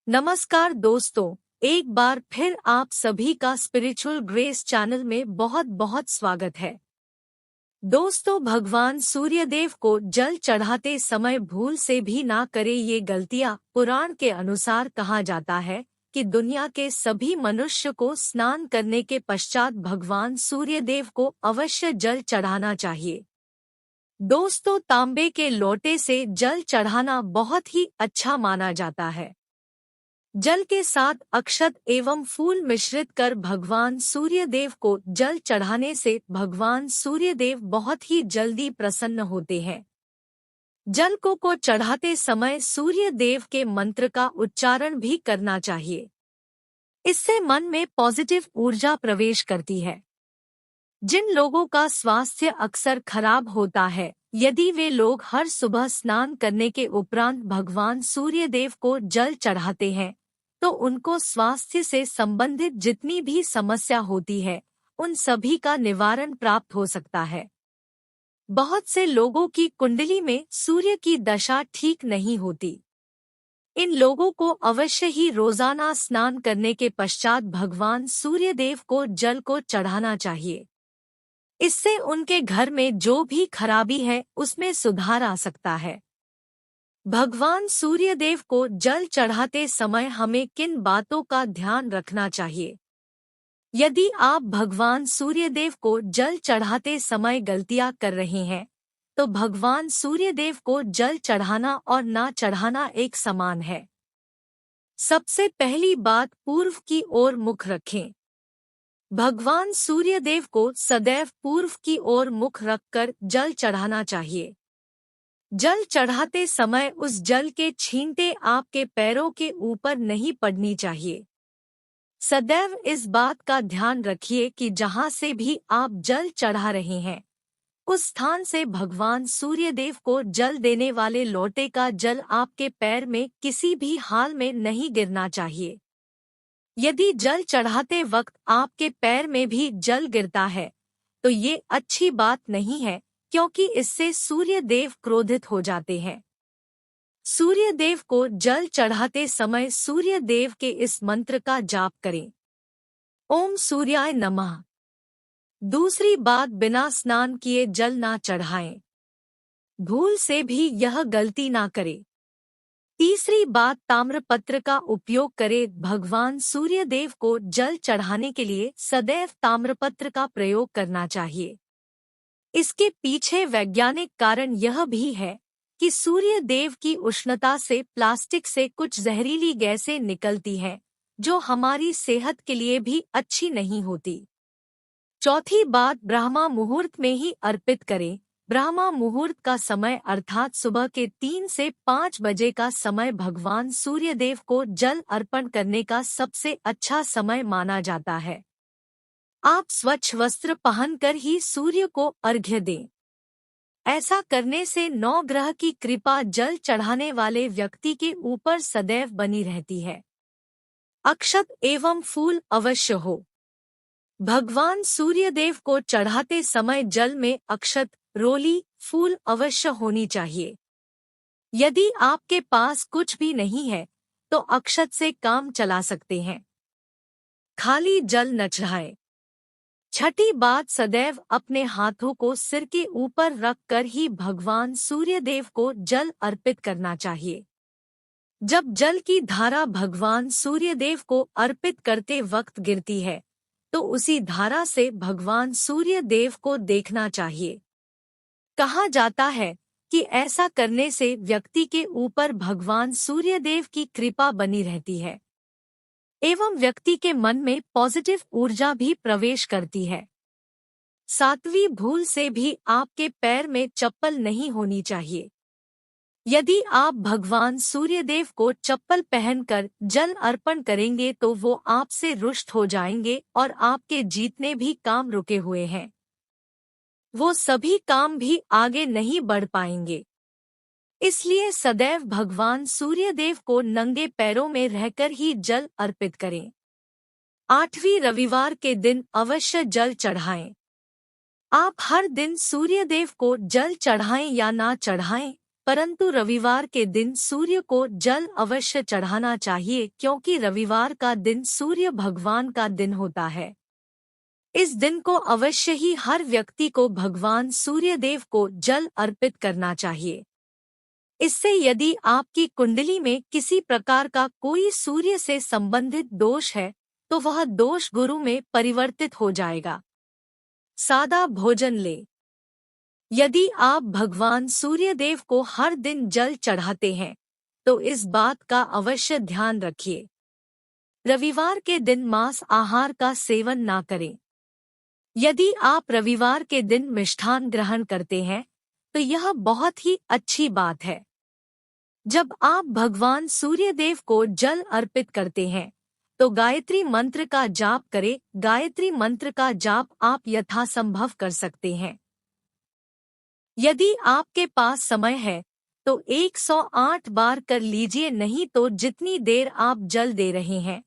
नमस्कार दोस्तों, एक बार फिर आप सभी का स्पिरिचुअल ग्रेस चैनल में बहुत बहुत स्वागत है। दोस्तों, भगवान सूर्यदेव को जल चढ़ाते समय भूल से भी ना करें ये गलतियां। पुराण के अनुसार कहा जाता है कि दुनिया के सभी मनुष्य को स्नान करने के पश्चात भगवान सूर्यदेव को अवश्य जल चढ़ाना चाहिए। दोस्तों, तांबे के लोटे से जल चढ़ाना बहुत ही अच्छा माना जाता है। जल के साथ अक्षत एवं फूल मिश्रित कर भगवान सूर्यदेव को जल चढ़ाने से भगवान सूर्यदेव बहुत ही जल्दी प्रसन्न होते हैं। जल को चढ़ाते समय सूर्यदेव के मंत्र का उच्चारण भी करना चाहिए। इससे मन में पॉजिटिव ऊर्जा प्रवेश करती है। जिन लोगों का स्वास्थ्य अक्सर खराब होता है, यदि वे लोग हर सुबह स्नान करने के उपरांत भगवान सूर्यदेव को जल चढ़ाते हैं तो उनको स्वास्थ्य से संबंधित जितनी भी समस्या होती है उन सभी का निवारण प्राप्त हो सकता है। बहुत से लोगों की कुंडली में सूर्य की दशा ठीक नहीं होती। इन लोगों को अवश्य ही रोजाना स्नान करने के पश्चात भगवान सूर्यदेव को जल को चढ़ाना चाहिए। इससे उनके घर में जो भी खराबी है उसमें सुधार आ सकता है। भगवान सूर्यदेव को जल चढ़ाते समय हमें किन बातों का ध्यान रखना चाहिए? यदि आप भगवान सूर्यदेव को जल चढ़ाते समय गलतियां कर रहे हैं, तो भगवान सूर्यदेव को जल चढ़ाना और ना चढ़ाना एक समान है। सबसे पहली बात, पूर्व की ओर मुख रखें। भगवान सूर्यदेव को सदैव पूर्व की ओर मुख रखकर जल चढ़ाना चाहिए। जल चढ़ाते समय उस जल के छींटे आपके पैरों के ऊपर नहीं पड़नी चाहिए। सदैव इस बात का ध्यान रखिए कि जहां से भी आप जल चढ़ा रहे हैं, उस स्थान से भगवान सूर्यदेव को जल देने वाले लोटे का जल आपके पैर में किसी भी हाल में नहीं गिरना चाहिए। यदि जल चढ़ाते वक्त आपके पैर में भी जल गिरता है, तो ये अच्छी बात नहीं है, क्योंकि इससे सूर्यदेव क्रोधित हो जाते हैं। सूर्यदेव को जल चढ़ाते समय सूर्यदेव के इस मंत्र का जाप करें, ओम सूर्याय नमः। दूसरी बात, बिना स्नान किए जल ना चढ़ाएं। भूल से भी यह गलती ना करें। तीसरी बात, ताम्रपत्र का उपयोग करें। भगवान सूर्यदेव को जल चढ़ाने के लिए सदैव ताम्रपत्र का प्रयोग करना चाहिए। इसके पीछे वैज्ञानिक कारण यह भी है कि सूर्य देव की उष्णता से प्लास्टिक से कुछ जहरीली गैसें निकलती हैं, जो हमारी सेहत के लिए भी अच्छी नहीं होती। चौथी बात, ब्रह्मा मुहूर्त में ही अर्पित करें। ब्रह्मा मुहूर्त का समय अर्थात सुबह के 3 से 5 बजे का समय भगवान सूर्यदेव को जल अर्पण करने का सबसे अच्छा समय माना जाता है। आप स्वच्छ वस्त्र पहनकर ही सूर्य को अर्घ्य दें। ऐसा करने से 9 ग्रह की कृपा जल चढ़ाने वाले व्यक्ति के ऊपर सदैव बनी रहती है। अक्षत एवं फूल अवश्य हो। भगवान सूर्यदेव को चढ़ाते समय जल में अक्षत, रोली, फूल अवश्य होनी चाहिए। यदि आपके पास कुछ भी नहीं है तो अक्षत से काम चला सकते हैं। खाली जल न चढ़ाएं। छठी बात, सदैव अपने हाथों को सिर के ऊपर रखकर ही भगवान सूर्यदेव को जल अर्पित करना चाहिए। जब जल की धारा भगवान सूर्यदेव को अर्पित करते वक्त गिरती है, तो उसी धारा से भगवान सूर्यदेव को देखना चाहिए। कहा जाता है कि ऐसा करने से व्यक्ति के ऊपर भगवान सूर्यदेव की कृपा बनी रहती है एवं व्यक्ति के मन में पॉजिटिव ऊर्जा भी प्रवेश करती है। 7वीं, भूल से भी आपके पैर में चप्पल नहीं होनी चाहिए। यदि आप भगवान सूर्यदेव को चप्पल पहनकर जल अर्पण करेंगे तो वो आपसे रुष्ट हो जाएंगे और आपके जितने भी काम रुके हुए हैं, वो सभी काम भी आगे नहीं बढ़ पाएंगे। इसलिए सदैव भगवान सूर्यदेव को नंगे पैरों में रहकर ही जल अर्पित करें। 8वीं, रविवार के दिन अवश्य जल चढ़ाएं। आप हर दिन सूर्यदेव को जल चढ़ाएं या ना चढ़ाएं, परंतु रविवार के दिन सूर्य को जल अवश्य चढ़ाना चाहिए, क्योंकि रविवार का दिन सूर्य भगवान का दिन होता है। इस दिन को अवश्य ही हर व्यक्ति को भगवान सूर्यदेव को जल अर्पित करना चाहिए। इससे यदि आपकी कुंडली में किसी प्रकार का कोई सूर्य से संबंधित दोष है तो वह दोष गुरु में परिवर्तित हो जाएगा। सादा भोजन ले। यदि आप भगवान सूर्यदेव को हर दिन जल चढ़ाते हैं तो इस बात का अवश्य ध्यान रखिए। रविवार के दिन मांस आहार का सेवन ना करें। यदि आप रविवार के दिन मिष्ठान ग्रहण करते हैं तो यह बहुत ही अच्छी बात है। जब आप भगवान सूर्यदेव को जल अर्पित करते हैं तो गायत्री मंत्र का जाप करें। गायत्री मंत्र का जाप आप यथासंभव कर सकते हैं। यदि आपके पास समय है तो 108 बार कर लीजिए, नहीं तो जितनी देर आप जल दे रहे हैं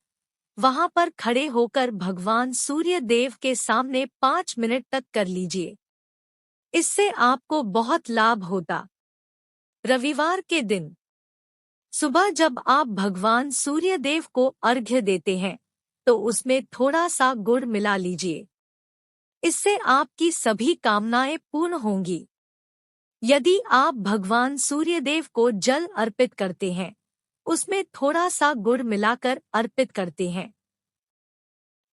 वहां पर खड़े होकर भगवान सूर्य देव के सामने 5 मिनट तक कर लीजिए। इससे आपको बहुत लाभ होता। रविवार के दिन सुबह जब आप भगवान सूर्य देव को अर्घ्य देते हैं तो उसमें थोड़ा सा गुड़ मिला लीजिए। इससे आपकी सभी कामनाएं पूर्ण होंगी। यदि आप भगवान सूर्यदेव को जल अर्पित करते हैं, उसमें थोड़ा सा गुड़ मिलाकर अर्पित करते हैं,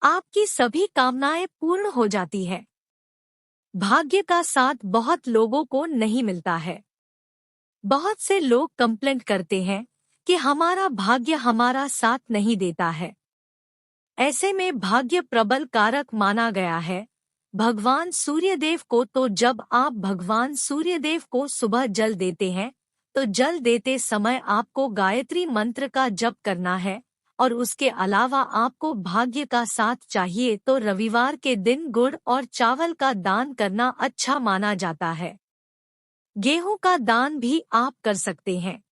आपकी सभी कामनाएं पूर्ण हो जाती है। भाग्य का साथ बहुत लोगों को नहीं मिलता है। बहुत से लोग कंप्लेंट करते हैं कि हमारा भाग्य हमारा साथ नहीं देता है। ऐसे में भाग्य प्रबल कारक माना गया है भगवान सूर्यदेव को। तो जब आप भगवान सूर्यदेव को सुबह जल देते हैं तो जल देते समय आपको गायत्री मंत्र का जप करना है और उसके अलावा आपको भाग्य का साथ चाहिए तो रविवार के दिन गुड़ और चावल का दान करना अच्छा माना जाता है। गेहूं का दान भी आप कर सकते हैं।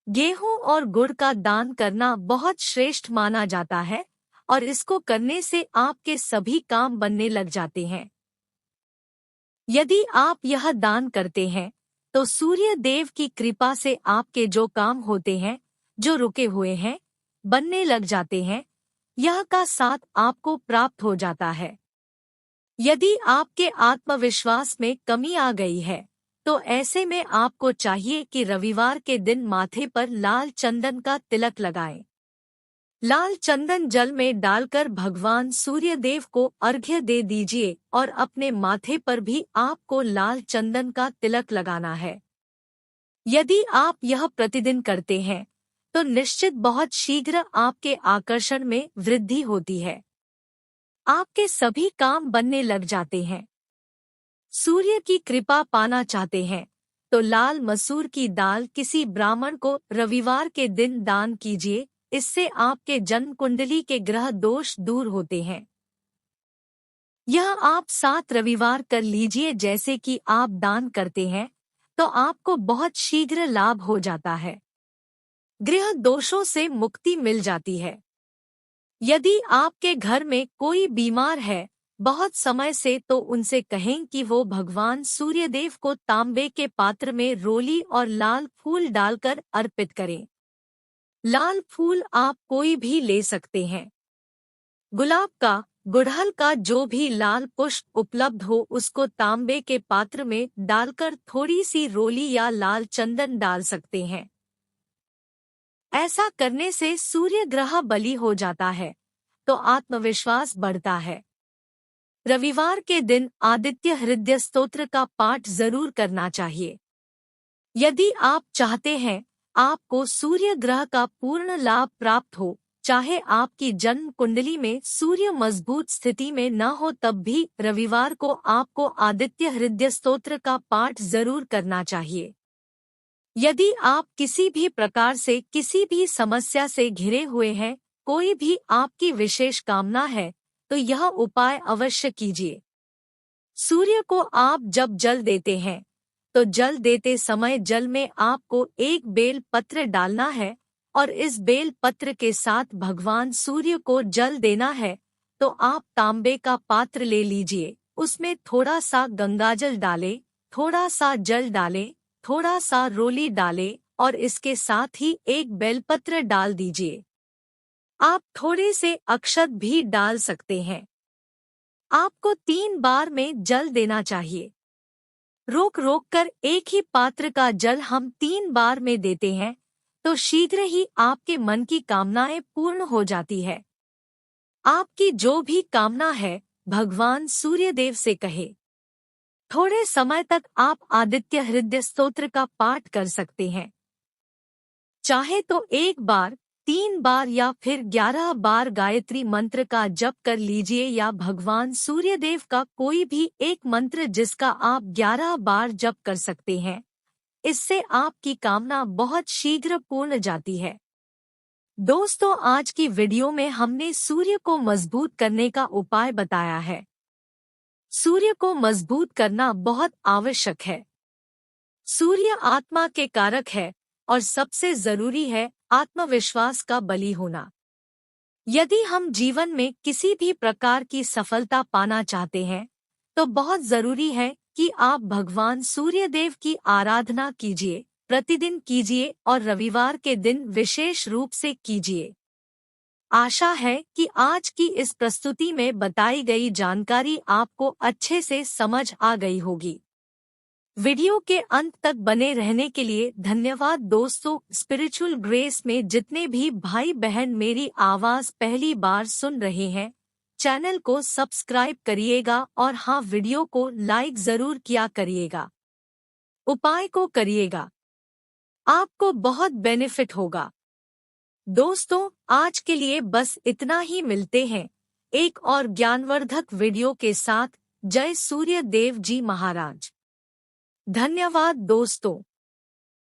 गेहूं और गुड़ का दान करना बहुत श्रेष्ठ माना जाता है और इसको करने से आपके सभी काम बनने लग जाते हैं। यदि आप यह दान करते हैं तो सूर्य देव की कृपा से आपके जो काम होते हैं, जो रुके हुए हैं, बनने लग जाते हैं। यह का साथ आपको प्राप्त हो जाता है। यदि आपके आत्मविश्वास में कमी आ गई है तो ऐसे में आपको चाहिए कि रविवार के दिन माथे पर लाल चंदन का तिलक लगाएं। लाल चंदन जल में डालकर भगवान सूर्यदेव को अर्घ्य दे दीजिए और अपने माथे पर भी आपको लाल चंदन का तिलक लगाना है। यदि आप यह प्रतिदिन करते हैं तो निश्चित बहुत शीघ्र आपके आकर्षण में वृद्धि होती है। आपके सभी काम बनने लग जाते हैं। सूर्य की कृपा पाना चाहते हैं तो लाल मसूर की दाल किसी ब्राह्मण को रविवार के दिन दान कीजिए। इससे आपके जन्म कुंडली के ग्रह दोष दूर होते हैं। यह आप 7 रविवार कर लीजिए। जैसे कि आप दान करते हैं तो आपको बहुत शीघ्र लाभ हो जाता है। गृह दोषों से मुक्ति मिल जाती है। यदि आपके घर में कोई बीमार है बहुत समय से तो उनसे कहें कि वो भगवान सूर्यदेव को तांबे के पात्र में रोली और लाल फूल डालकर अर्पित करें। लाल फूल आप कोई भी ले सकते हैं। गुलाब का, गुड़हल का, जो भी लाल पुष्प उपलब्ध हो उसको तांबे के पात्र में डालकर थोड़ी सी रोली या लाल चंदन डाल सकते हैं। ऐसा करने से सूर्य ग्रह बली हो जाता है तो आत्मविश्वास बढ़ता है। रविवार के दिन आदित्य हृदय स्तोत्र का पाठ जरूर करना चाहिए। यदि आप चाहते हैं आपको सूर्य ग्रह का पूर्ण लाभ प्राप्त हो, चाहे आपकी जन्म कुंडली में सूर्य मजबूत स्थिति में न हो, तब भी रविवार को आपको आदित्य हृदय स्तोत्र का पाठ जरूर करना चाहिए। यदि आप किसी भी प्रकार से किसी भी समस्या से घिरे हुए हैं, कोई भी आपकी विशेष कामना है तो यह उपाय अवश्य कीजिए। सूर्य को आप जब जल देते हैं तो जल देते समय जल में आपको एक बेल पत्र डालना है और इस बेल पत्र के साथ भगवान सूर्य को जल देना है। तो आप तांबे का पात्र ले लीजिए, उसमें थोड़ा सा गंगाजल डालें, थोड़ा सा जल डालें थोड़ा सा रोली डालें और इसके साथ ही एक बेलपत्र डाल दीजिए। आप थोड़े से अक्षत भी डाल सकते हैं। आपको 3 बार में जल देना चाहिए। रोक रोक कर एक ही पात्र का जल हम 3 बार में देते हैं तो शीघ्र ही आपके मन की कामनाएं पूर्ण हो जाती है। आपकी जो भी कामना है भगवान सूर्यदेव से कहे। थोड़े समय तक आप आदित्य हृदय स्तोत्र का पाठ कर सकते हैं। चाहे तो 1 बार, 3 बार या फिर 11 बार गायत्री मंत्र का जप कर लीजिए या भगवान सूर्यदेव का कोई भी एक मंत्र जिसका आप 11 बार जप कर सकते हैं। इससे आपकी कामना बहुत शीघ्र पूर्ण जाती है। दोस्तों, आज की वीडियो में हमने सूर्य को मजबूत करने का उपाय बताया है। सूर्य को मजबूत करना बहुत आवश्यक है। सूर्य आत्मा के कारक है और सबसे जरूरी है आत्मविश्वास का बली होना। यदि हम जीवन में किसी भी प्रकार की सफलता पाना चाहते हैं तो बहुत जरूरी है कि आप भगवान सूर्यदेव की आराधना कीजिए, प्रतिदिन कीजिए और रविवार के दिन विशेष रूप से कीजिए। आशा है कि आज की इस प्रस्तुति में बताई गई जानकारी आपको अच्छे से समझ आ गई होगी। वीडियो के अंत तक बने रहने के लिए धन्यवाद दोस्तों। स्पिरिचुअल ग्रेस में जितने भी भाई बहन मेरी आवाज पहली बार सुन रहे हैं, चैनल को सब्सक्राइब करिएगा और हाँ, वीडियो को लाइक जरूर किया करिएगा। उपाय को करिएगा, आपको बहुत बेनिफिट होगा। दोस्तों, आज के लिए बस इतना ही। मिलते हैं एक और ज्ञानवर्धक वीडियो के साथ। जय सूर्य देव जी महाराज। धन्यवाद दोस्तों।